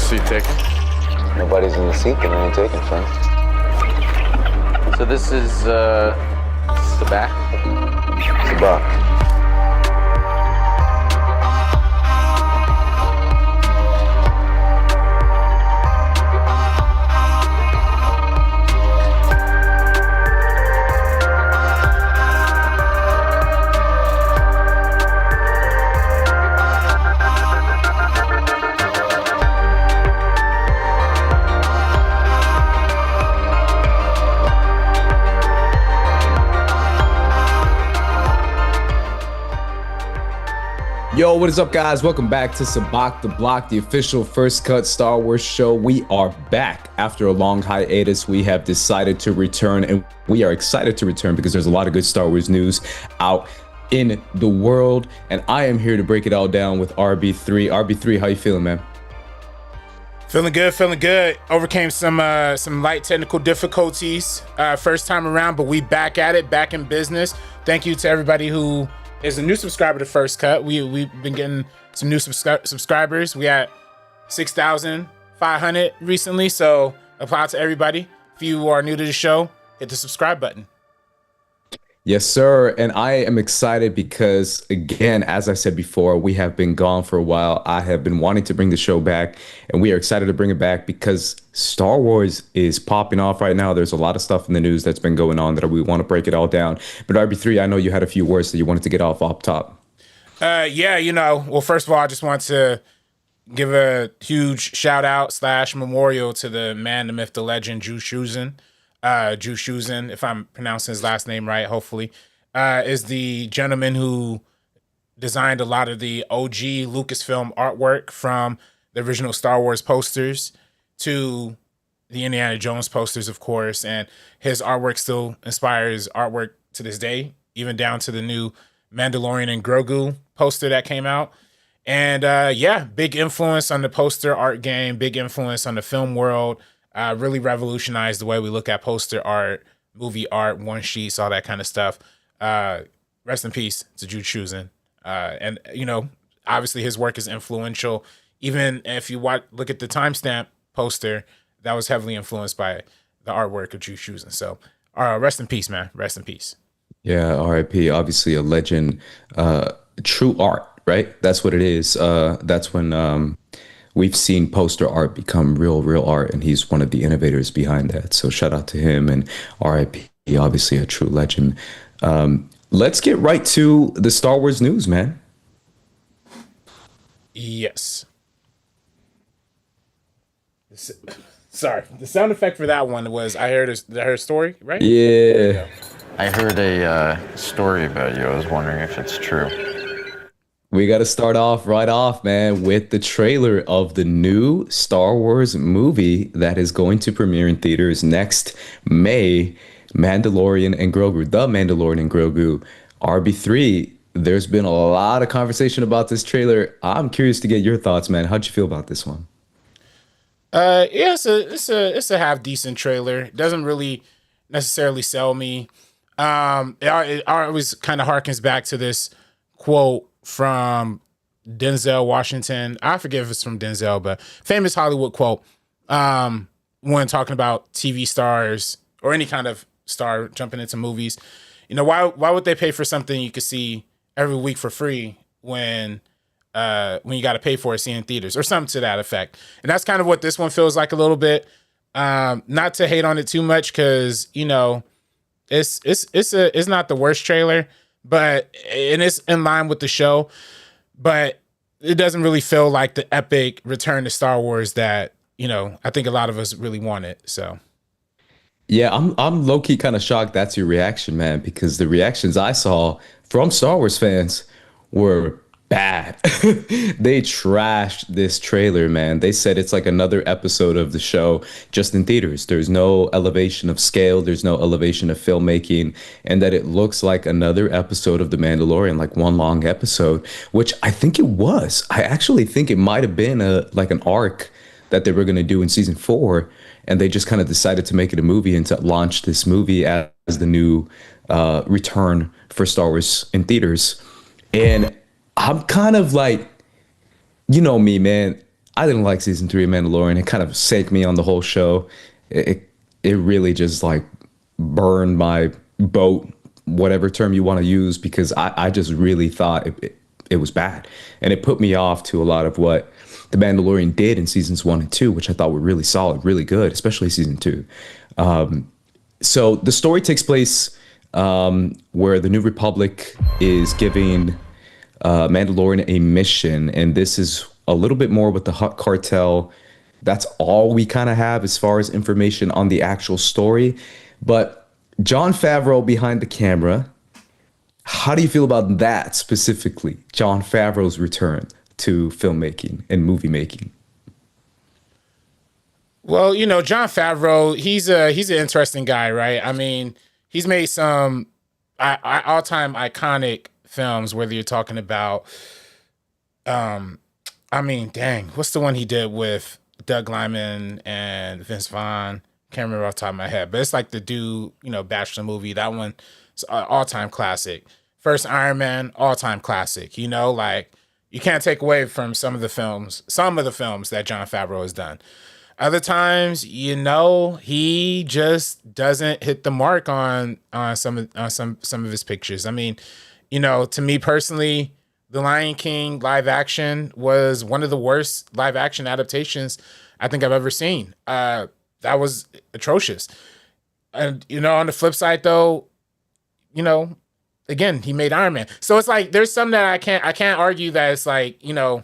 seat take? Nobody's in the seat, then I ain't taking, son. So this is Sabacc? Sabacc. Yo, what is up, guys? Welcome back to Sabacc the Block, the official First Cut Star Wars show. We are back after a long hiatus. We have decided to return, and we are excited to return because there's a lot of good Star Wars news out in the world, and I am here to break it all down with RB3. RB3, how you feeling, man? Feeling good. Overcame some light technical difficulties first time around, but we back at it, back in business. Thank you to everybody who is a new subscriber to First Cut. We've been getting some new subscribers. We had 6,500 recently, so apply to everybody. If you are new to the show, hit the subscribe button. Yes, sir. And I am excited because, again, as I said before, we have been gone for a while. I have been wanting to bring the show back, and we are excited to bring it back because Star Wars is popping off right now. There's a lot of stuff in the news that's been going on that we want to break it all down. But RB3, I know you had a few words that you wanted to get off top. Well, first of all, I just want to give a huge shout out / memorial to the man, the myth, the legend, Drew Schusen. Drew Schusen, if I'm pronouncing his last name right, hopefully, is the gentleman who designed a lot of the OG Lucasfilm artwork from the original Star Wars posters to the Indiana Jones posters, of course. And his artwork still inspires artwork to this day, even down to the new Mandalorian and Grogu poster that came out. And big influence on the poster art game, big influence on the film world. Really revolutionized the way we look at poster art, movie art, one sheets, all that kind of stuff. Rest in peace to Drew Schusen. And obviously his work is influential. Even if you look at the timestamp poster, that was heavily influenced by the artwork of Drew Schusen. So rest in peace, man. Rest in peace. Yeah, RIP, obviously a legend. True art, right? That's what it is. That's when we've seen poster art become real art, and he's one of the innovators behind that. So shout out to him, and RIP, obviously a true legend. Let's get right to the Star Wars news, man. Yes. Sorry, the sound effect for that one was I heard a story, right? Yeah. I heard a story about you. I was wondering if it's true. We got to start off man, with the trailer of the new Star Wars movie that is going to premiere in theaters next May, Mandalorian and Grogu, The Mandalorian and Grogu. RB3, there's been a lot of conversation about this trailer. I'm curious to get your thoughts, man. How'd you feel about this one? It's a half decent trailer. It doesn't really necessarily sell me. It always kind of harkens back to this quote from Denzel Washington. I forget if it's from Denzel, but famous Hollywood quote when talking about TV stars or any kind of star jumping into movies. Why would they pay for something you could see every week for free when you got to pay for it, see in theaters, or something to that effect? And that's kind of what this one feels like a little bit. Not to hate on it too much, because it's not the worst trailer, but it's in line with the show, but it doesn't really feel like the epic return to Star Wars that I think a lot of us really wanted. So yeah, I'm low-key kind of shocked that's your reaction, man, because the reactions I saw from Star Wars fans were bad. They trashed this trailer, man. They said it's like another episode of the show just in theaters. There's no elevation of scale, there's no elevation of filmmaking, and that it looks like another episode of The Mandalorian, like one long episode, which I think it was. I actually think it might have been like an arc that they were going to do in season 4, and they just kind of decided to make it a movie and to launch this movie as the new return for Star Wars in theaters. And I'm kind of like, you know me, man. I didn't like season 3 of Mandalorian. It kind of sank me on the whole show. It really just like burned my boat, whatever term you want to use, because I just really thought it was bad. And it put me off to a lot of what The Mandalorian did in seasons 1 and 2, which I thought were really solid, really good, especially season 2. So the story takes place where the New Republic is giving Mandalorian a mission, and this is a little bit more with the Hutt cartel. That's all we kind of have as far as information on the actual story. But Jon Favreau behind the camera, how do you feel about that specifically? Jon Favreau's return to filmmaking and movie making. Well, you know, Jon Favreau, he's an interesting guy, right? I mean, he's made some all-time iconic films, whether you're talking about, I mean, dang, what's the one he did with Doug Liman and Vince Vaughn? Can't remember off the top of my head, but it's like the dude, you know, Bachelor movie. That one is an all-time classic. First Iron Man, all-time classic. You know, like, you can't take away from some of the films that Jon Favreau has done. Other times, you know, he just doesn't hit the mark on some of his pictures. I mean, you know, to me personally, The Lion King live action was one of the worst live action adaptations I think I've ever seen. That was atrocious. And, you know, on the flip side though, you know, again, he made Iron Man. So it's like, there's some that I can't argue that it's like, you know,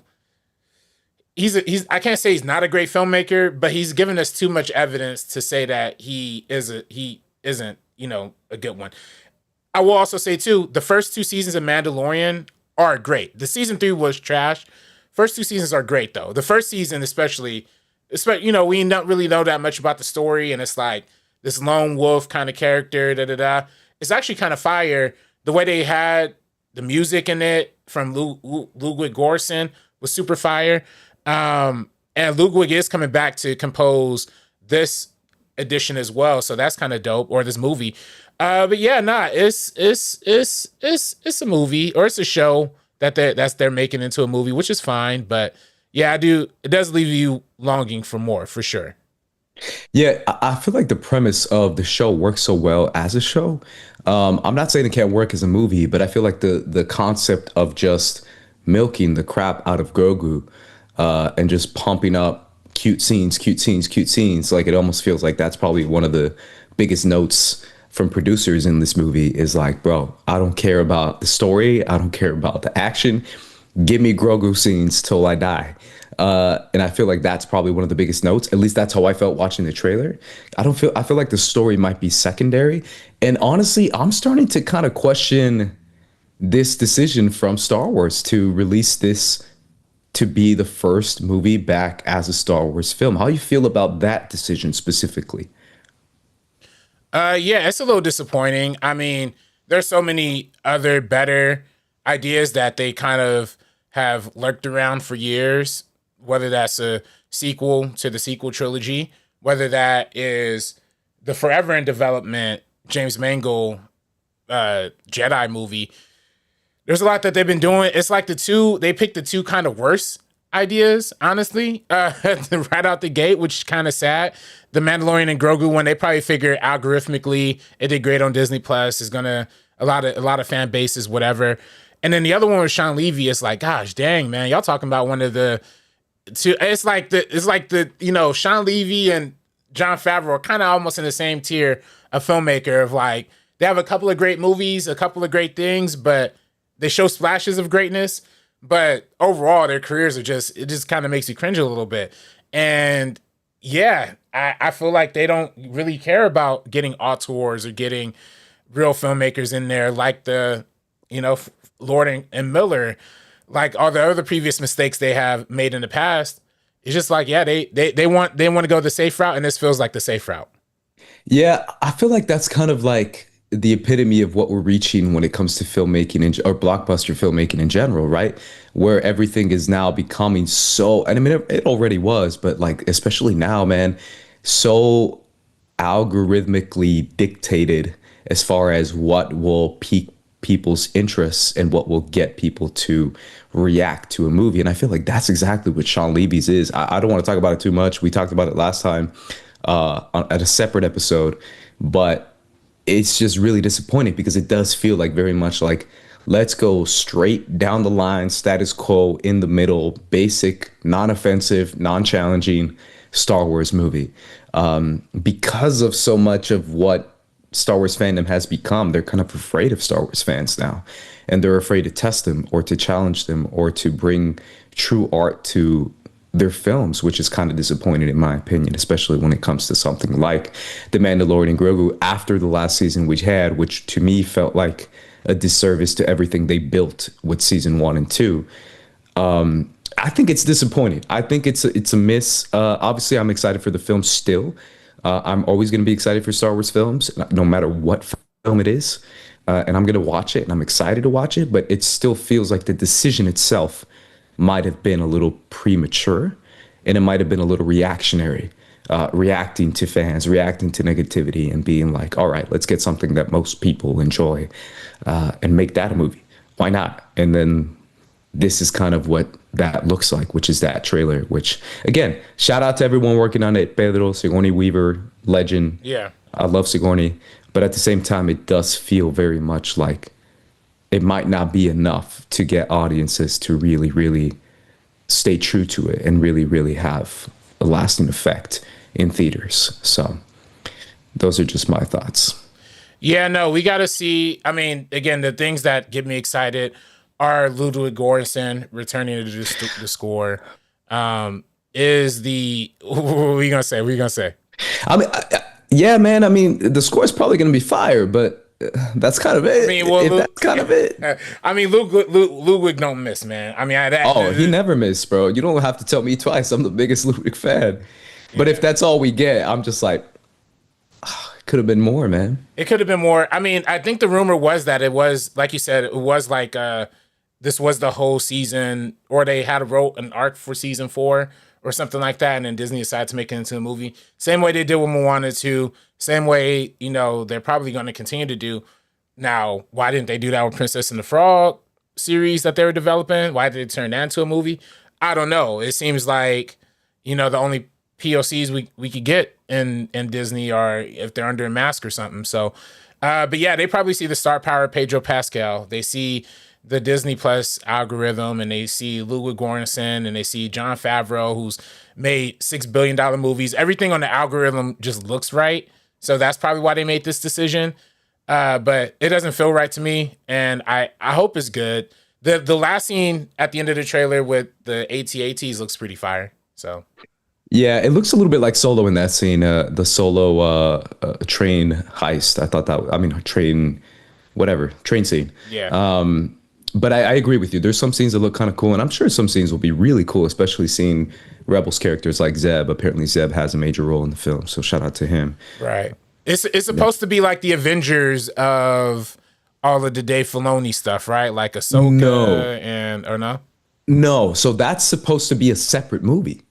I can't say he's not a great filmmaker, but he's given us too much evidence to say that he isn't, you know, a good one. I will also say too, the first 2 seasons of Mandalorian are great. The season 3 was trash. First 2 seasons are great though. The first season, especially, you know, we don't really know that much about the story, and it's like this lone wolf kind of character. It's actually kind of fire. The way they had the music in it from Ludwig Göransson was super fire. And Ludwig is coming back to compose this edition as well, so that's kind of dope. Or this movie. But yeah, it's a movie, or it's a show that they're making into a movie, which is fine. But yeah, it does leave you longing for more, for sure. Yeah, I feel like the premise of the show works so well as a show. I'm not saying it can't work as a movie, but I feel like the concept of just milking the crap out of Grogu and just pumping up cute scenes, like it almost feels like that's probably one of the biggest notes from producers in this movie is like, bro, I don't care about the story. I don't care about the action. Give me Grogu scenes till I die. And I feel like that's probably one of the biggest notes. At least that's how I felt watching the trailer. I feel like the story might be secondary. And honestly, I'm starting to kind of question this decision from Star Wars to release this to be the first movie back as a Star Wars film. How do you feel about that decision specifically? Yeah, it's a little disappointing. I mean, there's so many other better ideas that they kind of have lurked around for years, whether that's a sequel to the sequel trilogy, whether that is the forever in development James Mangold Jedi movie. There's a lot that they've been doing. It's like they picked the 2 kind of worst ideas, honestly, right out the gate, which is kind of sad. The Mandalorian and Grogu one, they probably figured algorithmically it did great on Disney Plus. Is gonna a lot of fan bases, whatever. And then the other one with Sean Levy, it's like, gosh, dang, man, y'all talking about one of the 2. It's like the you know, Sean Levy and Jon Favreau are kind of almost in the same tier of filmmaker of like, they have a couple of great movies, a couple of great things, but they show splashes of greatness. But overall, their careers it just kind of makes you cringe a little bit. And yeah, I feel like they don't really care about getting auteurs or getting real filmmakers in there like the, you know, Lord and Miller, like all the other previous mistakes they have made in the past. It's just like, yeah, they want to go the safe route, and this feels like the safe route. Yeah, I feel like that's kind of like the epitome of what we're reaching when it comes to filmmaking or blockbuster filmmaking in general, right? Where everything is now becoming so, and I mean, it already was, but like, especially now, man, so algorithmically dictated as far as what will pique people's interests and what will get people to react to a movie. And I feel like that's exactly what Sean Levy's is. I don't want to talk about it too much. We talked about it last time at a separate episode, but it's just really disappointing because it does feel like very much like, let's go straight down the line, status quo, in the middle, basic, non-offensive, non-challenging Star Wars movie. Because of so much of what Star Wars fandom has become, they're kind of afraid of Star Wars fans now. And they're afraid to test them or to challenge them or to bring true art to their films, which is kind of disappointing in my opinion, especially when it comes to something like The Mandalorian and Grogu after the last season we had, which to me felt like a disservice to everything they built with season 1 and 2. I think it's disappointing. I think it's a miss. Obviously, I'm excited for the film still. I'm always going to be excited for Star Wars films, no matter what film it is. And I'm going to watch it, and I'm excited to watch it. But it still feels like the decision itself might have been a little premature, and it might have been a little reactionary, reacting to fans, reacting to negativity, and being like, all right, let's get something that most people enjoy and make that a movie. Why not? And then this is kind of what that looks like, which is that trailer, which, again, shout out to everyone working on it. Pedro, Sigourney Weaver, legend. Yeah. I love Sigourney. But at the same time, it does feel very much like it might not be enough to get audiences to really, really stay true to it and really, really have a lasting effect in theaters. So those are just my thoughts. Yeah, no, we got to see. I mean, again, the things that get me excited are Ludwig Göransson returning to the score. Is the what are you gonna say? What are you gonna say? I mean, yeah, man. I mean, the score is probably gonna be fire, but that's kind of it. I mean, well, that's kind of it. I mean, Ludwig don't miss, man. I mean, he never missed, bro. You don't have to tell me twice. I'm the biggest Ludwig fan. Yeah. But if that's all we get, I'm just like, it could have been more, man. It could have been more. I mean, I think the rumor was that it was, like you said, it was like this was the whole season, or they had wrote an arc for season 4 or something like that, and then Disney decided to make it into a movie. Same way they did with Moana 2. Same way, they're probably going to continue to do. Now, why didn't they do that with Princess and the Frog series that they were developing? Why did they turn that into a movie? I don't know. It seems like, the only POCs we could get in Disney are if they're under a mask or something. So, but yeah, they probably see the star power of Pedro Pascal. They see the Disney Plus algorithm, and they see Ludwig Göransson, and they see Jon Favreau, who's made $6 billion movies. Everything on the algorithm just looks right. So that's probably why they made this decision. But it doesn't feel right to me, and I hope it's good. The last scene at the end of the trailer with the AT-ATs looks pretty fire. So yeah, it looks a little bit like Solo in that scene, the Solo train heist. I thought that, train scene. Yeah. But I agree with you. There's some scenes that look kind of cool, and I'm sure some scenes will be really cool, especially seeing Rebels characters like Zeb. Apparently Zeb has a major role in the film, so shout out to him. Right. It's supposed to be like the Avengers of all of the Dave Filoni stuff, right? Like Ahsoka or no? No, so that's supposed to be a separate movie.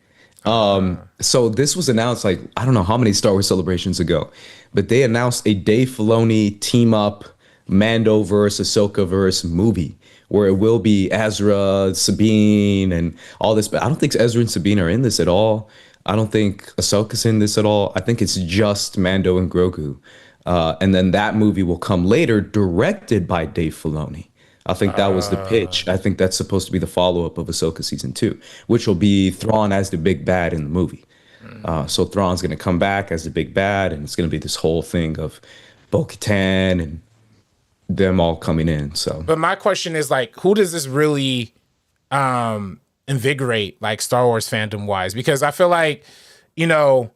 So this was announced like, I don't know how many Star Wars celebrations ago, but they announced a Dave Filoni team up Mando versus Ahsoka versus movie where it will be Ezra, Sabine, and all this. But I don't think Ezra and Sabine are in this at all. I don't think Ahsoka's in this at all. I think it's just Mando and Grogu. And then that movie will come later, directed by Dave Filoni. I think that was the pitch. I think that's supposed to be the follow-up of Ahsoka season 2, which will be Thrawn as the big bad in the movie. So Thrawn's going to come back as the big bad, and it's going to be this whole thing of Bo-Katan and them all coming in. So, but my question is, like, who does this really invigorate, like, Star Wars fandom wise? Because I feel like, Star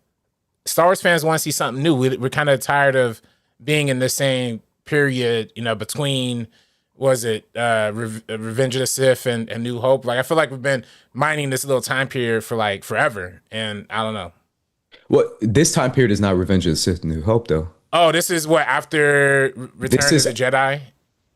Wars fans want to see something new. We're kind of tired of being in the same period, between, was it Revenge of the Sith and New Hope? Like, I feel like we've been mining this little time period for like forever, and I don't know. Well, this time period is not Revenge of the Sith and New Hope, though. Oh, this is what, after Return of the Jedi?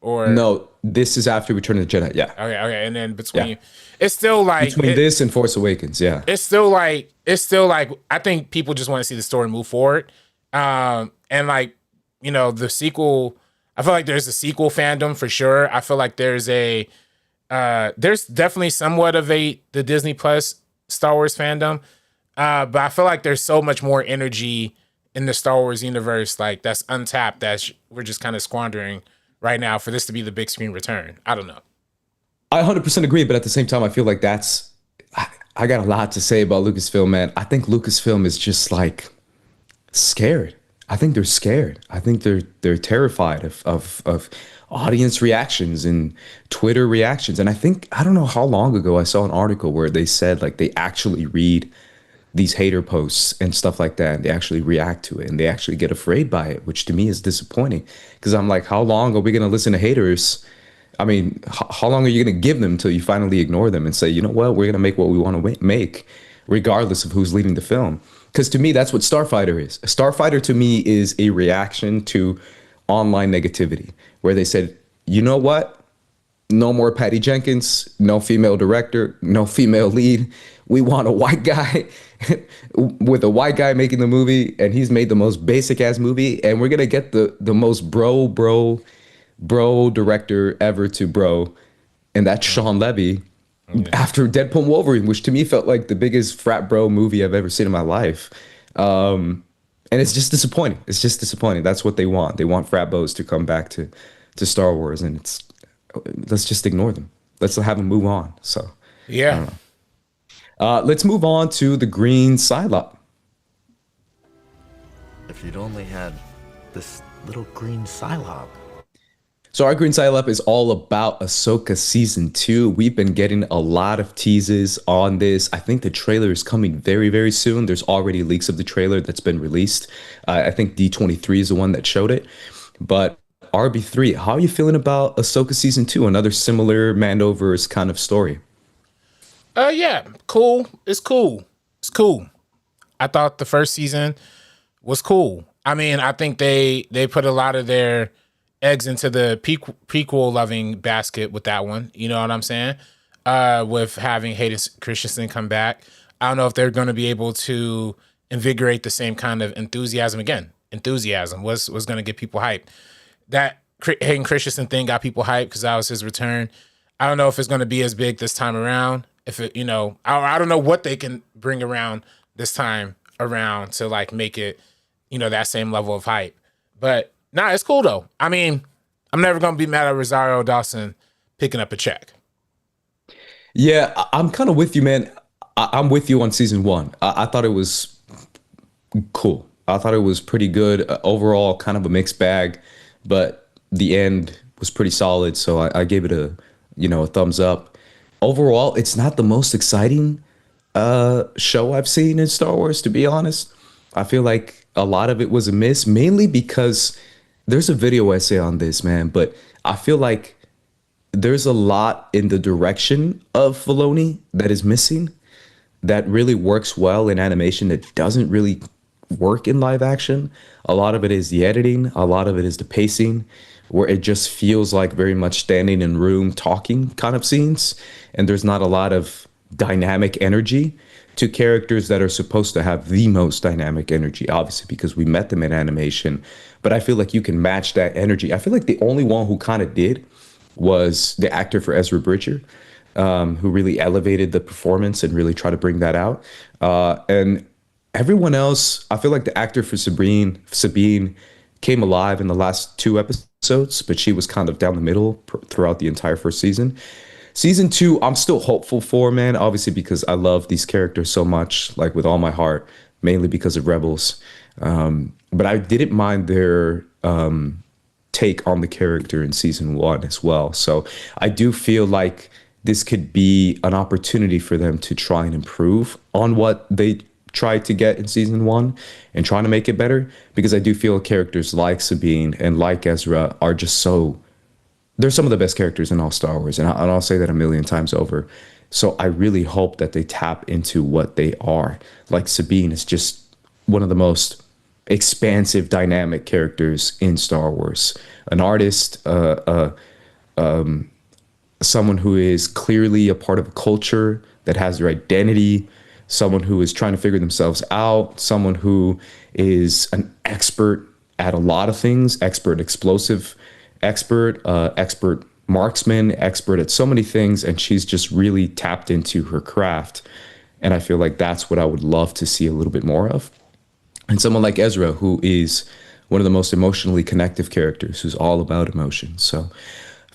Or no, this is after Return of the Jedi. Yeah. Okay, and then between it's still like between this and Force Awakens. Yeah. It's still like I think people just want to see the story move forward, and like the sequel. I feel like there's a sequel fandom for sure. I feel like there's definitely somewhat of the Disney Plus Star Wars fandom. But I feel like there's so much more energy in the Star Wars universe, like that's untapped, that we're just kind of squandering right now for this to be the big screen return. I don't know. I 100% agree, but at the same time, I feel like I got a lot to say about Lucasfilm, man. I think Lucasfilm is just like scared. I think they're scared. I think they're terrified of audience reactions and Twitter reactions. And I don't know how long ago I saw an article where they said like they actually read these hater posts and stuff like that, and they actually react to it and they actually get afraid by it, which to me is disappointing, because I'm like, how long are we going to listen to haters? I mean, how long are you going to give them until you finally ignore them and say, you know what, we're going to make what we want to make, regardless of who's leading the film? Because to me, that's what Starfighter is. Starfighter to me is a reaction to online negativity, where they said, you know what? No more Patty Jenkins, no female director, no female lead. We want a white guy with a white guy making the movie, and he's made the most basic ass movie, and we're gonna get the most bro director ever to bro, and that's Sean Levy. After Deadpool and Wolverine, which to me felt like the biggest frat bro movie I've ever seen in my life. And it's just disappointing. It's just disappointing. That's what they want. They want frat bros to come back to Star Wars, and let's just ignore them. Let's have them move on. So yeah. Let's move on to the green Psylocke. If you'd only had this little green Psylocke. So our green Psylocke is all about Ahsoka season 2. We've been getting a lot of teases on this. I think the trailer is coming very, very soon. There's already leaks of the trailer that's been released. I think D23 is the one that showed it. But RB3, how are you feeling about Ahsoka season 2? Another similar Mandoverse kind of story. Yeah, cool. It's cool. It's cool. I thought the first season was cool. I mean, I think they put a lot of their eggs into the prequel loving basket with that one. You know what I'm saying? With having Hayden Christensen come back. I don't know if they're going to be able to invigorate the same kind of enthusiasm again. Enthusiasm was going to get people hyped. That Hayden Christensen thing got people hyped because that was his return. I don't know if it's going to be as big this time around. If it, I don't know what they can bring around this time around to like make it, that same level of hype. But nah, it's cool though. I mean, I'm never going to be mad at Rosario Dawson picking up a check. Yeah, I'm kind of with you, man. I'm with you on season 1. I thought it was cool. I thought it was pretty good. Overall, kind of a mixed bag, but the end was pretty solid. So I gave it a thumbs up. Overall, it's not the most exciting show I've seen in Star Wars, to be honest. I feel like a lot of it was a miss, mainly because there's a video essay on this, man, but I feel like there's a lot in the direction of Filoni that is missing, that really works well in animation, that doesn't really work in live action. A lot of it is the editing, a lot of it is the pacing, where it just feels like very much standing in room talking kind of scenes, and there's not a lot of dynamic energy to characters that are supposed to have the most dynamic energy, obviously, because we met them in animation. But I feel like you can match that energy. I feel like the only one who kind of did was the actor for Ezra Bridger, who really elevated the performance and really tried to bring that out. And everyone else, I feel like the actor for Sabine came alive in the last 2 episodes, but she was kind of down the middle throughout the entire first season. Season 2, I'm still hopeful for, man, obviously because I love these characters so much, like with all my heart, mainly because of Rebels. But I didn't mind their take on the character in season 1 as well. So I do feel like this could be an opportunity for them to try and improve on what they tried to get in season 1 and trying to make it better, because I do feel characters like Sabine and like Ezra are just they're some of the best characters in all Star Wars, and I'll say that a million times over. So I really hope that they tap into what they are. Like Sabine is just one of the most expansive, dynamic characters in Star Wars. An artist, someone who is clearly a part of a culture that has their identity, someone who is trying to figure themselves out, someone who is an expert at a lot of things, expert explosive expert marksman, expert at so many things, and she's just really tapped into her craft. And I feel like that's what I would love to see a little bit more of. And someone like Ezra, who is one of the most emotionally connective characters, who's all about emotion. So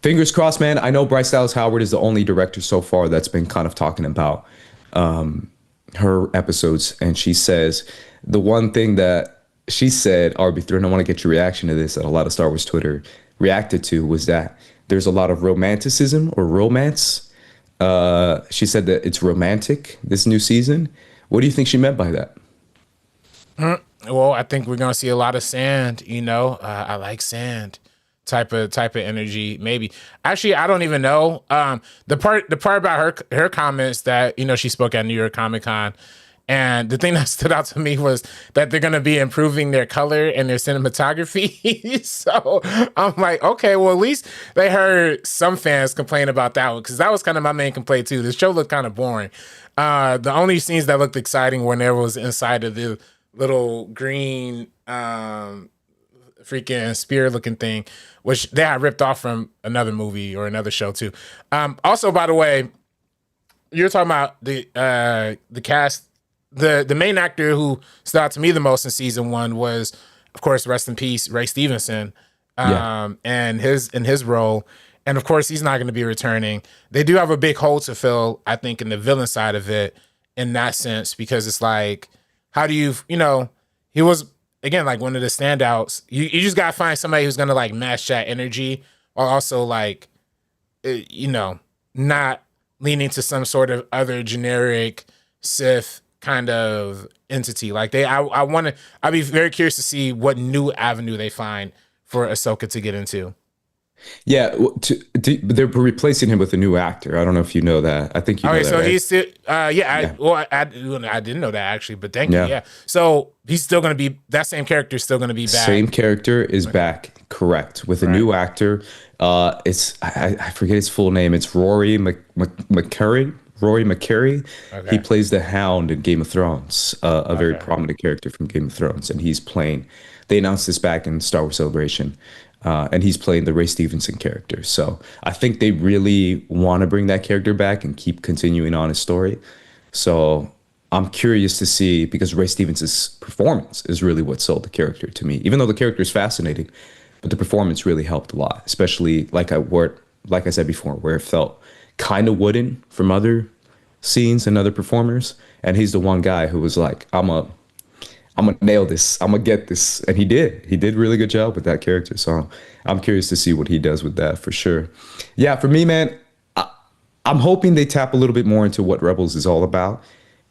fingers crossed, man. I know Bryce Dallas Howard is the only director so far that's been kind of talking about her episodes. And she says the one thing that she said, RB3, and I want to get your reaction to this, that a lot of Star Wars Twitter reacted to, was that there's a lot of romanticism or romance. She said that it's romantic this new season. What do you think she meant by that? Well, I think we're gonna see a lot of sand. I like sand type of energy. Maybe actually, I don't even know. The part about her comments that she spoke at New York Comic Con. And the thing that stood out to me was that they're going to be improving their color and their cinematography. So I'm like, okay, well, at least they heard some fans complain about that one, because that was kind of my main complaint too. The show looked kind of boring. The only scenes that looked exciting were whenever it was inside of the little green freaking spear looking thing, which they had ripped off from another movie or another show too. Also, by the way, you're talking about the cast. The main actor who stood out to me the most in season 1 was, of course, rest in peace, Ray Stevenson, and his role. And of course, he's not going to be returning. They do have a big hole to fill, I think, in the villain side of it, in that sense, because it's like, how do you he was, again, like one of the standouts. You just got to find somebody who's going to like match that energy, while also like, not leaning to some sort of other generic Sith kind of entity. Like I'd be very curious to see what new avenue they find for Ahsoka to get into. Yeah, they're replacing him with a new actor. I don't know if you know that. I think you know that. So right? he's still, I didn't know that actually, but thank you. Yeah, so he's still going to be, that same character is still going to be back. Same character is back, correct, with a new actor. I forget his full name. It's Rory McCurry. Okay. He plays the Hound in Game of Thrones, a very prominent character from Game of Thrones, and they announced this back in Star Wars Celebration, and he's playing the Ray Stevenson character. So I think they really want to bring that character back and keep continuing on his story. So I'm curious to see, because Ray Stevenson's performance is really what sold the character to me, even though the character is fascinating, but the performance really helped a lot, especially like I said before, where it felt kind of wooden from other scenes and other performers, and he's the one guy who was like, I'm gonna nail this, I'm gonna get this, and he did really good job with that character. So I'm curious to see what he does with that, for sure. Yeah, for me, man, I'm hoping they tap a little bit more into what Rebels is all about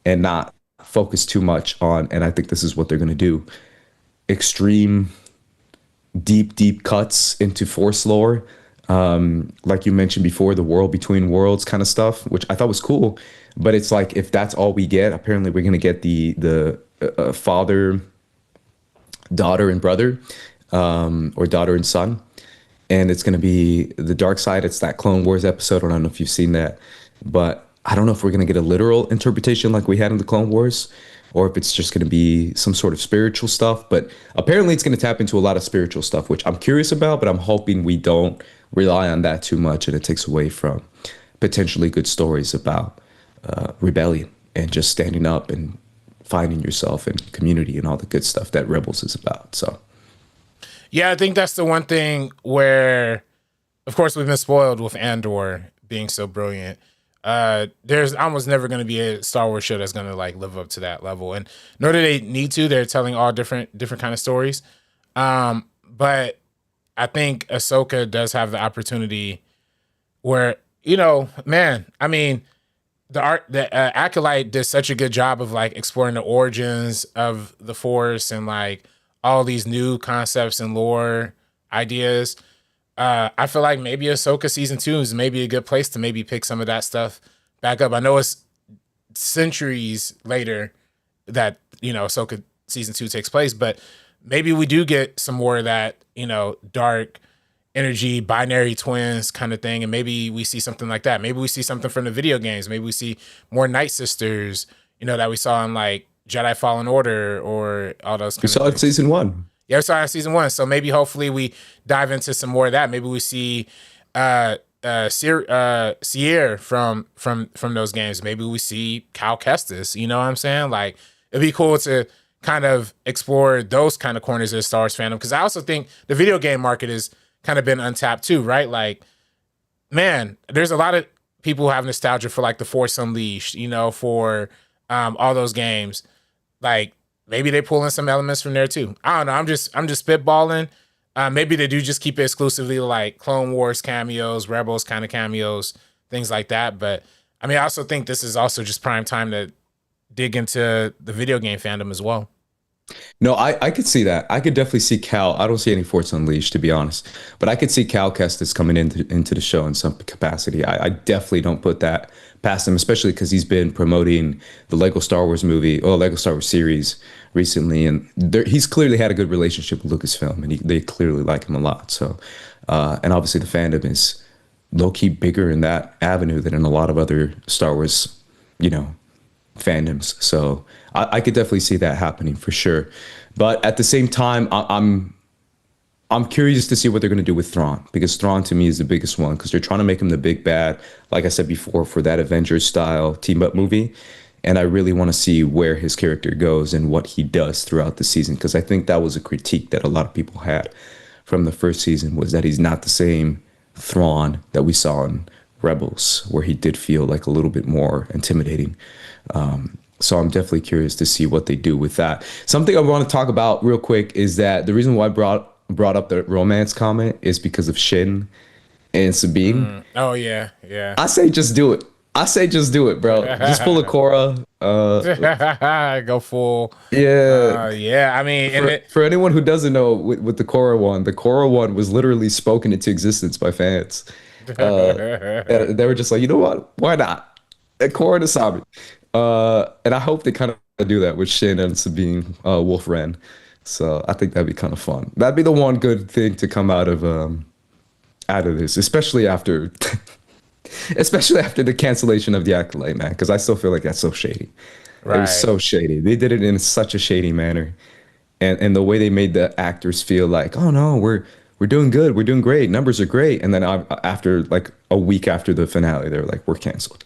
and not focus too much on, and I think this is what they're gonna do, extreme deep cuts into Force lore. Like you mentioned before, the world between worlds kind of stuff, which I thought was cool. But it's like, if that's all we get, apparently we're gonna get the father, daughter, and brother, or daughter and son, and it's gonna be the dark side. It's that Clone Wars episode. I don't know if you've seen that, but I don't know if we're gonna get a literal interpretation like we had in the Clone Wars, or if it's just going to be some sort of spiritual stuff. But apparently it's going to tap into a lot of spiritual stuff, which I'm curious about, but I'm hoping we don't rely on that too much and it takes away from potentially good stories about rebellion and just standing up and finding yourself and community and all the good stuff that Rebels is about. So, yeah, I think that's the one thing where, of course, we've been spoiled with Andor being so brilliant. There's almost never going to be a Star Wars show that's going to like live up to that level, and nor do they need to. They're telling all different kind of stories, but I think Ahsoka does have the opportunity where, man, I mean, the Acolyte did such a good job of like exploring the origins of the Force and like all these new concepts and lore ideas. I feel like maybe Ahsoka season 2 is maybe a good place to maybe pick some of that stuff back up. I know it's centuries later that, Ahsoka season 2 takes place, but maybe we do get some more of that, dark energy, binary twins kind of thing. And maybe we see something like that. Maybe we see something from the video games. Maybe we see more Night Sisters, that we saw in like Jedi Fallen Order or all those. We saw it in season 1. Yeah, we saw it in season 1. So maybe hopefully we dive into some more of that. Maybe we see Sierra from those games. Maybe we see Cal Kestis. You know what I'm saying? Like, it'd be cool to kind of explore those kind of corners of the Star Wars fandom, because I also think the video game market has kind of been untapped too, right? Like, man, there's a lot of people who have nostalgia for like The Force Unleashed, you know, for all those games. Like, maybe they pull in some elements from there too. I don't know. I'm just spitballing. Maybe they do just keep it exclusively like Clone Wars cameos, Rebels kind of cameos, things like that. But I mean, I also think this is also just prime time to dig into the video game fandom as well. No, I could see that. I could definitely see Cal. I don't see any Force Unleashed, to be honest, but I could see Cal Kestis coming into the show in some capacity. I definitely don't put that past him, especially because he's been promoting the Lego Star Wars movie or Lego Star Wars series recently, and he's clearly had a good relationship with Lucasfilm, and they clearly like him a lot. So, and obviously the fandom is low key bigger in that avenue than in a lot of other Star Wars, you know, fandoms. So I could definitely see that happening for sure. But at the same time, I'm curious to see what they're going to do with Thrawn, because Thrawn to me is the biggest one, because they're trying to make him the big bad, like I said before, for that Avengers style team up movie. And I really want to see where his character goes and what he does throughout the season, because I think that was a critique that a lot of people had from the first season, was that he's not the same Thrawn that we saw in Rebels, where he did feel like a little bit more intimidating. So I'm definitely curious to see what they do with that. Something I want to talk about real quick is that the reason why I brought up the romance comment is because of Shin and Sabine. Oh yeah, yeah. I say just do it. Bro. Just pull a Korra. Go full. Yeah. Yeah. I mean, for anyone who doesn't know, with the Korra one was literally spoken into existence by fans. And they were just like, you know what? Why not? And Korra to Sabi. And I hope they kind of do that with Shin and Sabine Wolf Ren. So I think that'd be kind of fun. That'd be the one good thing to come out of this, especially after the cancellation of the Acolyte, man. Because I still feel like that's so shady. Right. It was so shady. They did it in such a shady manner, and the way they made the actors feel like, oh no, we're doing good, we're doing great, numbers are great, and then after like a week after the finale, they're like, we're canceled.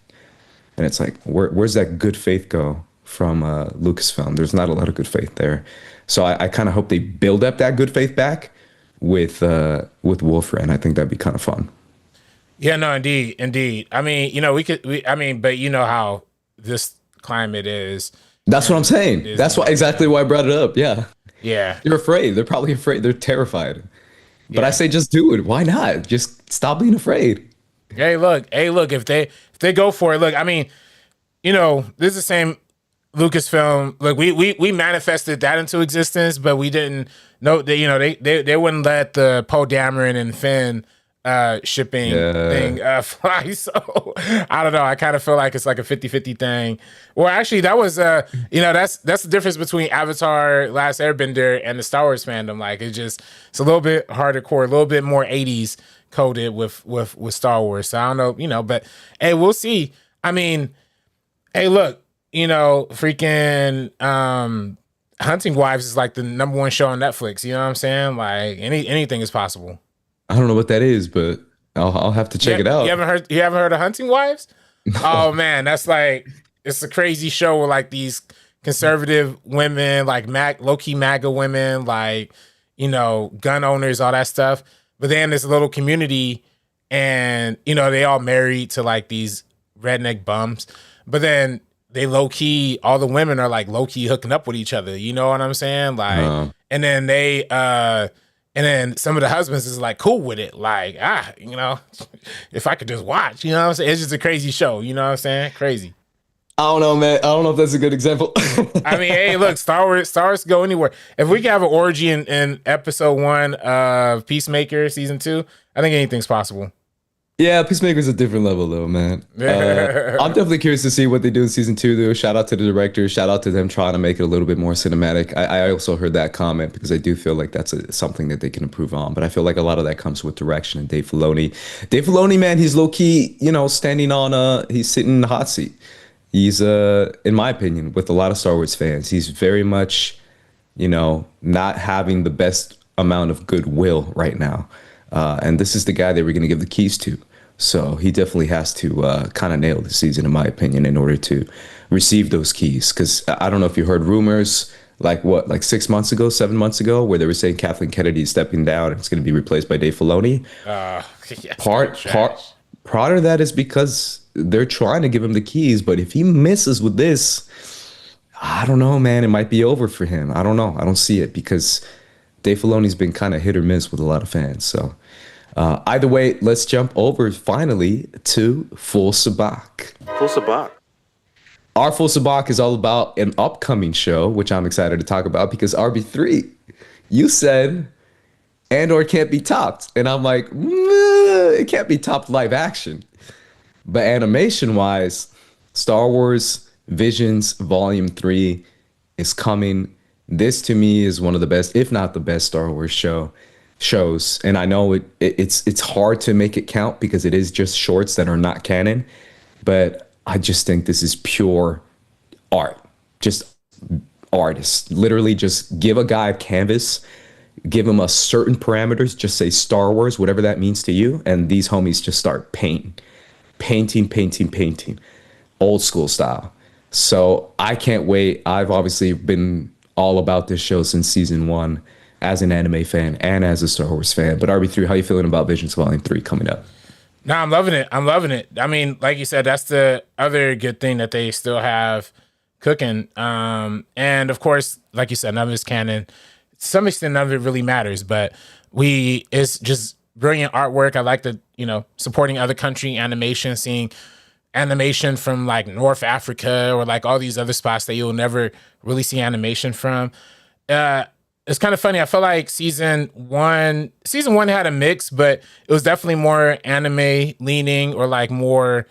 And it's like, where's that good faith go from Lucasfilm? There's not a lot of good faith there. So I kind of hope they build up that good faith back with Wolf Ren. I think that'd be kind of fun. Yeah, no, indeed. I mean, you know, but you know how this climate is. That's what I'm saying. That's exactly why I brought it up. Yeah. Yeah. They're afraid. They're probably afraid. They're terrified. But I say just do it. Why not? Just stop being afraid. Hey, look, if they go for it, look, I mean, you know, this is the same Lucasfilm. Look, we manifested that into existence, but we didn't know that, you know, they wouldn't let the Poe Dameron and Finn shipping thing fly. So I don't know. I kind of feel like it's like a 50-50 thing. Well, actually, that was you know, that's the difference between Avatar, Last Airbender, and the Star Wars fandom. Like, it's a little bit harder core, a little bit more 80s coded with Star Wars. So I don't know, you know, but hey, we'll see. I mean, hey, look, you know, freaking Hunting Wives is like the #1 show on Netflix. You know what I'm saying? Like, anything is possible. I don't know what that is, but I'll have to check it out. You haven't heard of Hunting Wives? No. Oh man, that's like, it's a crazy show with like these conservative women, like low-key MAGA women, like, you know, gun owners, all that stuff. But then there's a little community, and you know, they all married to like these redneck bums. But then they low-key, all the women are like low-key hooking up with each other. You know what I'm saying? Like, and then and then some of the husbands is like cool with it. Like, you know, if I could just watch, you know what I'm saying? It's just a crazy show. You know what I'm saying? Crazy. I don't know, man. I don't know if that's a good example. I mean, hey, look, Star Wars go anywhere. If we can have an orgy in episode 1 of Peacemaker season 2, I think anything's possible. Yeah, Peacemaker's a different level though, man. I'm definitely curious to see what they do in season 2 though. Shout out to the director. Shout out to them trying to make it a little bit more cinematic. I also heard that comment because I do feel like that's something that they can improve on. But I feel like a lot of that comes with direction and Dave Filoni. Dave Filoni, man, he's low key, you know, standing on he's sitting in the hot seat. He's in my opinion, with a lot of Star Wars fans, he's very much not having the best amount of goodwill right now. And this is the guy they were going to give the keys to. So he definitely has to kind of nail the season, in my opinion, in order to receive those keys. Because I don't know if you heard rumors, like 6 months ago, 7 months ago, where they were saying Kathleen Kennedy is stepping down and it's going to be replaced by Dave Filoni. Yes, Part of that is because they're trying to give him the keys, but if he misses with this, I don't know, man. It might be over for him. I don't know. I don't see it because Dave Filoni's been kind of hit or miss with a lot of fans. So either way, let's jump over finally to Full Sabacc. Full Sabacc. Our Full Sabacc is all about an upcoming show, which I'm excited to talk about because RB3, you said Andor can't be topped. And I'm like, it can't be topped live action. But animation-wise, Star Wars Visions Volume 3 is coming. This to me is one of the best, if not the best, Star Wars shows. And I know it's hard to make it count because it is just shorts that are not canon. But I just think this is pure art. Just artists. Literally just give a guy a canvas, give him a certain parameters, just say Star Wars, whatever that means to you. And these homies just start painting, old school style. So I can't wait. I've obviously been all about this show since season 1 as an anime fan and as a Star Wars fan. But RB3, how you feeling about Visions Volume 3 coming up? No, I'm loving it. I mean, like you said, that's the other good thing that they still have cooking. And of course, like you said, none of it's canon. To some extent, none of it really matters, but it's just brilliant artwork. I like the, supporting other country animation, seeing animation from like North Africa or like all these other spots that you'll never really see animation from. It's kind of funny. I feel like season one had a mix, but it was definitely more anime leaning or like more,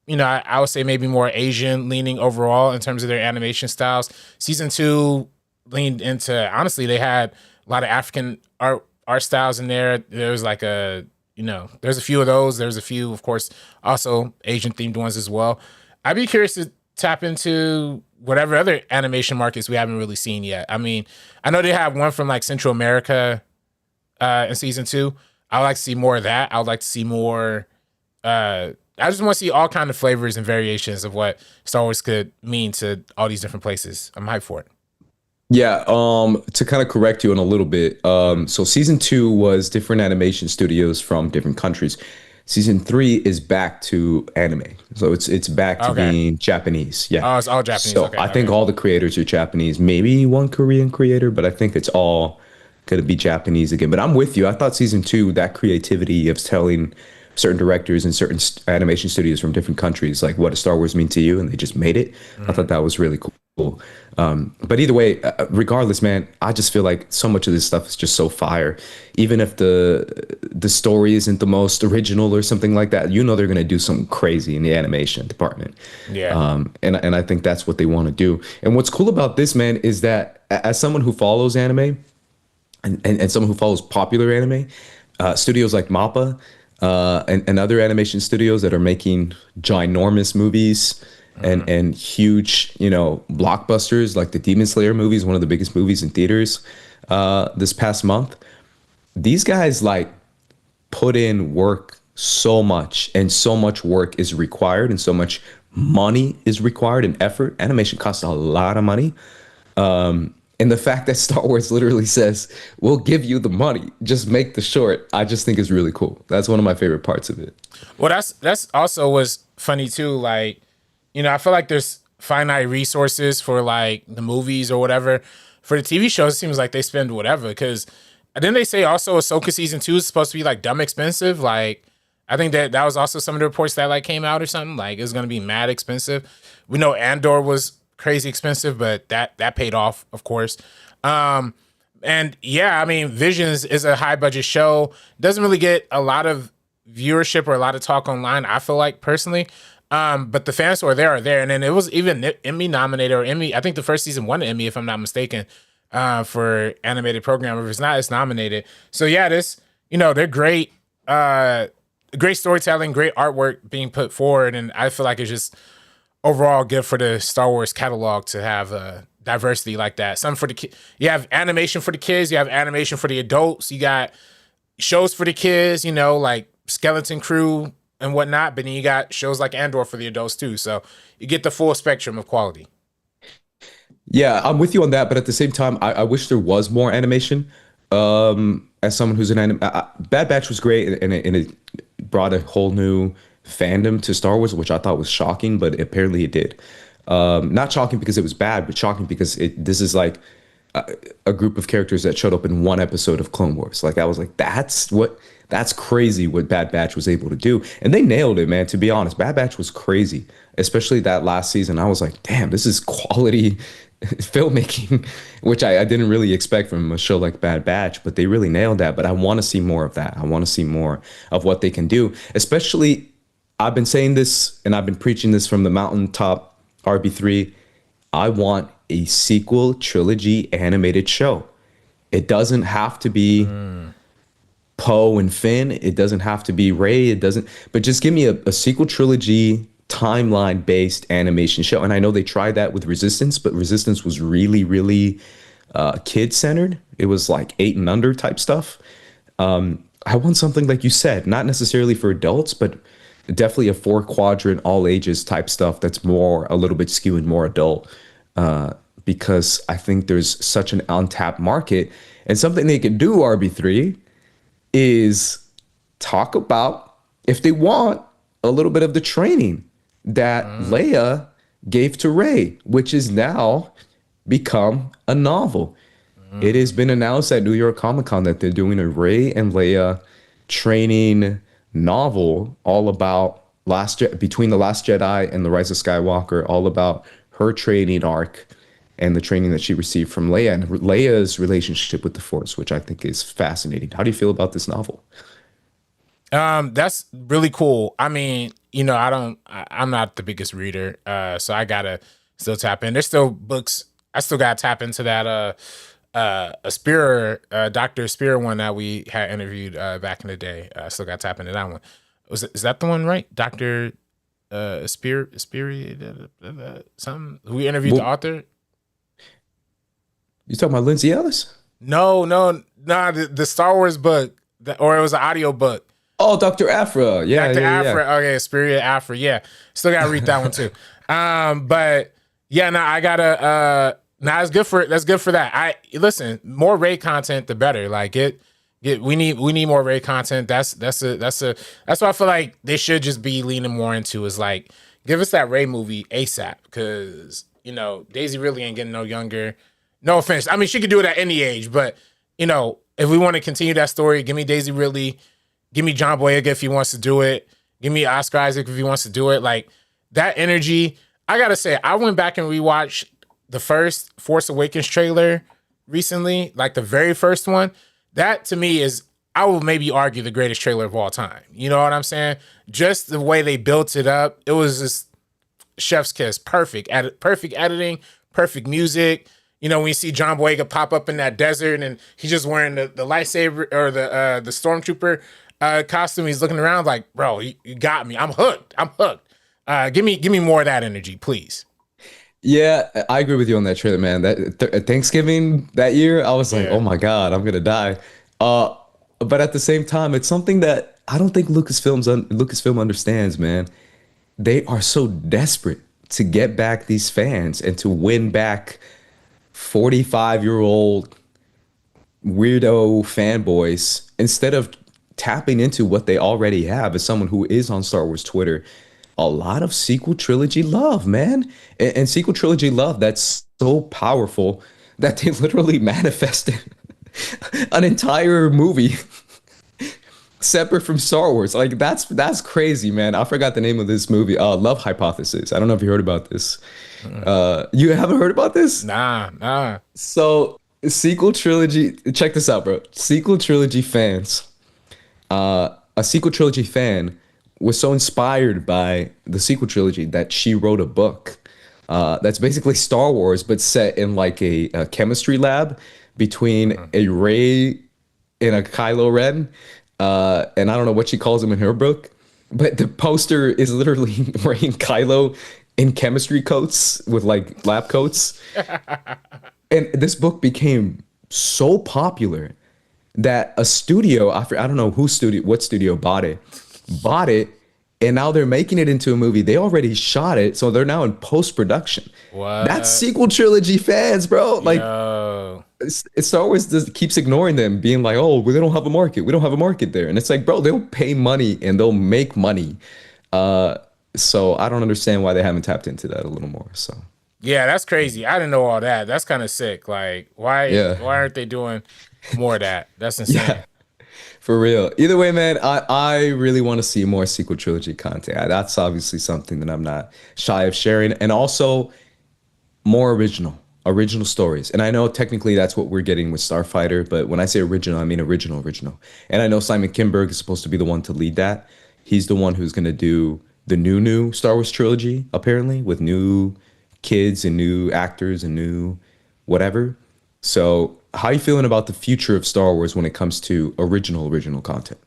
I would say maybe more Asian leaning overall in terms of their animation styles. Season 2 leaned into, honestly, they had a lot of African art styles in there. There was like there's a few of those. There's a few, of course, also Asian themed ones as well. I'd be curious to tap into whatever other animation markets we haven't really seen yet. I mean, I know they have one from like Central America in season 2. I would like to see more of that. I would like to see more. I just want to see all kind of flavors and variations of what Star Wars could mean to all these different places. I'm hyped for it. Yeah, to kind of correct you on a little bit. So season 2 was different animation studios from different countries. Season 3 is back to anime. So it's back to being Japanese. Yeah. Oh, it's all Japanese. So I think all the creators are Japanese, maybe one Korean creator, but I think it's all going to be Japanese again. But I'm with you. I thought season 2, that creativity of telling certain directors and certain animation studios from different countries, like what does Star Wars mean to you? And they just made it. I thought that was really cool. But either way, regardless, man, I just feel like so much of this stuff is just so fire. Even if the story isn't the most original or something like that, they're going to do something crazy in the animation department. Yeah. And I think that's what they want to do. And what's cool about this, man, is that as someone who follows anime and someone who follows popular anime, studios like MAPPA, and other animation studios that are making ginormous movies and huge, blockbusters like the Demon Slayer movies, one of the biggest movies in theaters this past month. These guys like put in work so much, and so much work is required, and so much money is required and effort. Animation costs a lot of money. And the fact that Star Wars literally says, we'll give you the money, just make the short, I just think is really cool. That's one of my favorite parts of it. Well, that's also what's funny too. Like, I feel like there's finite resources for like the movies or whatever. For the TV shows, it seems like they spend whatever. Because didn't they say also Ahsoka season 2 is supposed to be like dumb expensive? Like, I think that was also some of the reports that like came out or something. Like, it was going to be mad expensive. We know Andor was crazy expensive, but that paid off, of course. And yeah, I mean, Visions is a high budget show. Doesn't really get a lot of viewership or a lot of talk online, I feel like, personally. But the fans who are there. And then it was even Emmy nominated, or Emmy, I think the first season won an Emmy, if I'm not mistaken, for animated program. If it's not, it's nominated. So yeah, they're great, great storytelling, great artwork being put forward. And I feel like it's just overall good for the Star Wars catalog to have diversity like that. Some for the kids. You have animation for the kids. You have animation for the adults. You got shows for the kids, like Skeleton Crew and whatnot. But then you got shows like Andor for the adults too. So you get the full spectrum of quality. Yeah, I'm with you on that. But at the same time, I wish there was more animation. As someone who's an Bad Batch was great, and it brought a whole new fandom to Star Wars, which I thought was shocking, but apparently it did. Not shocking because it was bad, but shocking because this is like a group of characters that showed up in one episode of Clone Wars. Like, I was like, that's crazy what Bad Batch was able to do. And they nailed it, man. To be honest, Bad Batch was crazy, especially that last season. I was like, damn, this is quality filmmaking, which I didn't really expect from a show like Bad Batch, but they really nailed that. But I want to see more of that. I want to see more of what they can do. Especially, I've been saying this and I've been preaching this from the mountaintop, RB3. I want a sequel trilogy animated show. It doesn't have to be Poe and Finn. It doesn't have to be Rey. But just give me a sequel trilogy timeline based animation show. And I know they tried that with Resistance, but Resistance was really, really kid centered. It was like 8 and under type stuff. I want something like you said, not necessarily for adults, but definitely a 4-quadrant all ages type stuff that's a little bit skewed more adult, because I think there's such an untapped market. And something they can do, RB3, is talk about, if they want, a little bit of the training that Leia gave to Rey, which is now become a novel. It has been announced at New York Comic Con that they're doing a Rey and Leia training novel all about between The Last Jedi and The Rise of Skywalker, all about her training arc and the training that she received from Leia and Leia's relationship with the Force, which I think is fascinating. How do you feel about this novel? That's really cool. I mean, I'm not the biggest reader, so I gotta still tap in. There's still books. I still gotta tap into that Dr. Spear one that we had interviewed back in the day. I still gotta tap into that one. Is that the one, right? Dr. Spear something? We interviewed the author. You talking about Lindsay Ellis? No, the Star Wars book, or it was an audio book. Oh, Dr. Aphra. Yeah, Dr. yeah, Aphra. yeah. Okay, Spirit Aphra. Yeah. Still gotta read that one too. But yeah, I gotta that's good for that. Listen, more Rey content the better. Like we need more Rey content. That's what I feel like they should just be leaning more into, is like, give us that Rey movie ASAP, because Daisy really ain't getting no younger. No offense. I mean, she could do it at any age, but if we want to continue that story, give me Daisy Ridley. Give me John Boyega if he wants to do it. Give me Oscar Isaac if he wants to do it. Like, that energy. I gotta say, I went back and rewatched the first Force Awakens trailer recently, like the very first one. That to me is, I will maybe argue, the greatest trailer of all time. You know what I'm saying? Just the way they built it up, it was just chef's kiss. Perfect editing, perfect music. When you see John Boyega pop up in that desert and he's just wearing the lightsaber or the stormtrooper costume, he's looking around like, bro, you got me. I'm hooked. Give me more of that energy, please. Yeah, I agree with you on that trailer, man. That Thanksgiving that year, I was like, oh my God, I'm gonna die. But at the same time, it's something that I don't think Lucasfilm understands, man. They are so desperate to get back these fans and to win back 45-year-old weirdo fanboys, instead of tapping into what they already have. As someone who is on Star Wars Twitter, a lot of sequel trilogy love, man. And sequel trilogy love that's so powerful that they literally manifested an entire movie separate from Star Wars. Like, that's crazy, man. I forgot the name of this movie. Love Hypothesis. I don't know if you heard about this. You haven't heard about this? Nah. So sequel trilogy, check this out, bro. Sequel trilogy fans, a sequel trilogy fan was so inspired by the sequel trilogy that she wrote a book that's basically Star Wars, but set in like a chemistry lab between a Rey and a Kylo Ren. And I don't know what she calls him in her book, but the poster is literally Rey and Kylo in chemistry coats with like lab coats. And this book became so popular that a studio, I don't know what studio bought it, and now they're making it into a movie. They already shot it, so they're now in post-production. What? That's sequel trilogy fans, bro. Like, Yo. Star Wars keeps ignoring them, being like, oh, well, they don't have a market. We don't have a market there. And it's like, bro, they'll pay money and they'll make money. So I don't understand why they haven't tapped into that a little more. So Yeah, that's crazy. I didn't know all that. That's kind of sick. Like, why aren't they doing more of that? That's insane. yeah, for real. Either way, man, I really want to see more sequel trilogy content. That's obviously something that I'm not shy of sharing. And also more original stories. And I know technically that's what we're getting with Starfighter, but when I say original, I mean original. And I know Simon Kinberg is supposed to be the one to lead that. He's the one who's going to do the new Star Wars trilogy, apparently, with new kids and new actors and new whatever. So how are you feeling about the future of Star Wars when it comes to original content?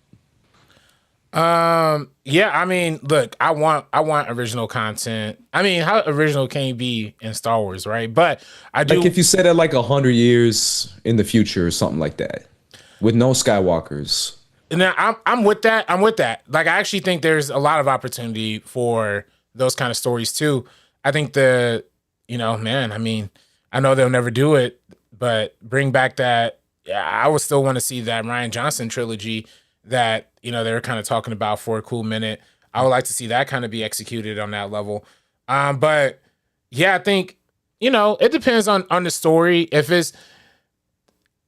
Yeah, I mean, look, I want original content. I mean, how original can you be in Star Wars, right? But I do, like, if you said it like 100 years in the future or something like that, with no Skywalkers. Now I'm with that. Like, I actually think there's a lot of opportunity for those kind of stories too. I think man, I mean, I know they'll never do it, but bring back that. Yeah, I would still want to see that Rian Johnson trilogy that, they were kind of talking about for a cool minute. I would like to see that kind of be executed on that level. But yeah, I think, it depends on the story. It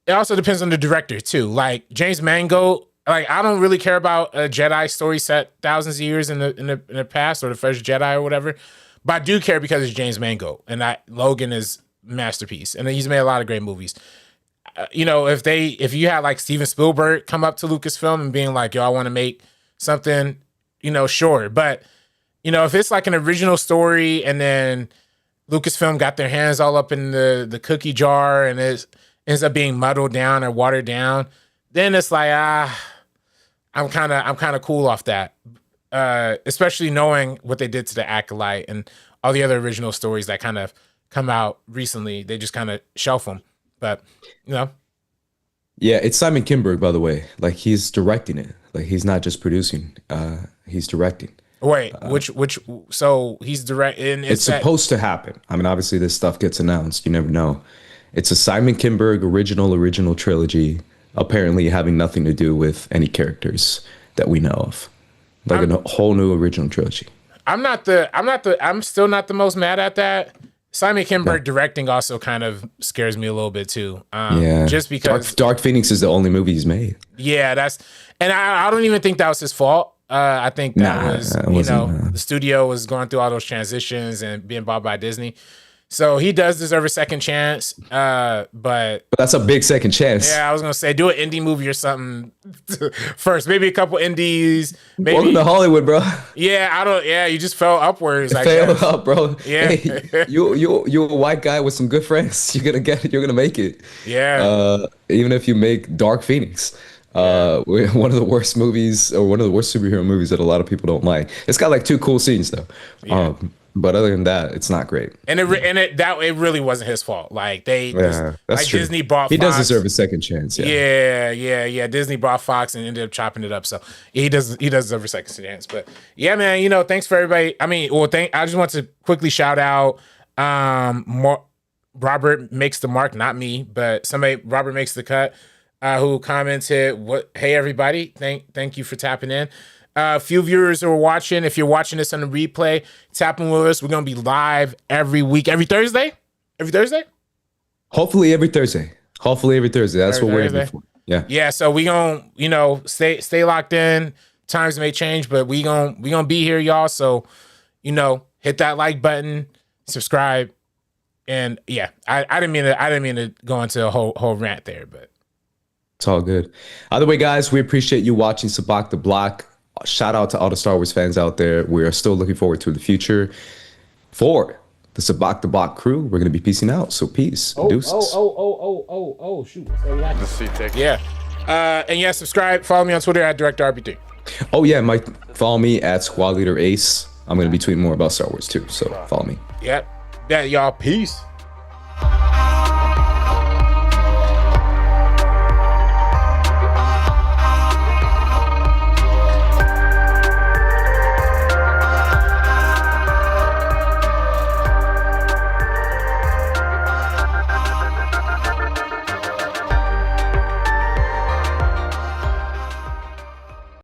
also depends on the director too. Like James Mangold, like, I don't really care about a Jedi story set thousands of years in the past, or the first Jedi or whatever. But I do care because it's James Mangold, and Logan is masterpiece, and he's made a lot of great movies. If you had like Steven Spielberg come up to Lucasfilm and being like, yo, I want to make something, sure. But, if it's like an original story and then Lucasfilm got their hands all up in the cookie jar and it ends up being muddled down or watered down, then it's like, I'm kind of cool off that. Especially knowing what they did to the Acolyte and all the other original stories that kind of come out recently. They just kind of shelf them. But, Yeah, it's Simon Kinberg, by the way. Like, he's directing it. Like, he's not just producing. He's directing. Wait, so he's directing. It's supposed to happen. I mean, obviously this stuff gets announced. You never know. It's a Simon Kinberg original trilogy, apparently having nothing to do with any characters that we know of. Like a whole new original trilogy. I'm still not the most mad at that. Simon Kinberg directing also kind of scares me a little bit too. Just because Dark Phoenix is the only movie he's made. Yeah, and I don't even think that was his fault. I think the studio was going through all those transitions and being bought by Disney. So he does deserve a second chance. But that's a big second chance. Yeah, I was gonna say, do an indie movie or something first. Maybe a couple indies. Maybe. Welcome to Hollywood, bro. Yeah, you just fell upwards. Fell up, bro. Yeah. Hey, you a white guy with some good friends. You're gonna make it. Yeah. Even if you make Dark Phoenix. One of the worst movies, or one of the worst superhero movies that a lot of people don't like. It's got like 2 cool scenes though. Yeah. But other than that, it's not great. And it really wasn't his fault. Like that's true. Disney bought Fox. He does deserve a second chance. Yeah. Disney bought Fox and ended up chopping it up. So he does deserve a second chance. But yeah, man, thanks for everybody. I mean, I just want to quickly shout out Robert Makes the Mark, not me, but Robert Makes the Cut, who commented, hey everybody, thank you for tapping in. A few viewers who are watching. If you're watching this on the replay, tap in with us. We're going to be live every week. Every Thursday? Hopefully every Thursday. That's what we're aiming for. Yeah. Yeah, so we going to, stay locked in. Times may change, but we going to be here, y'all. So, hit that like button, subscribe. And yeah, I didn't mean to go into a whole rant there, but it's all good. Either way, guys, we appreciate you watching Sabacc the Block. Shout out to all the Star Wars fans out there. We are still looking forward to the future. For the Sabacc the Block crew, we're going to be peacing out. So peace. Deuces. Shoot. Yeah. Subscribe. Follow me on Twitter at Director RB3. Oh, yeah. Follow me at Squad Leader Ace. I'm going to be tweeting more about Star Wars too. So follow me. Yep. Yeah, y'all. Peace.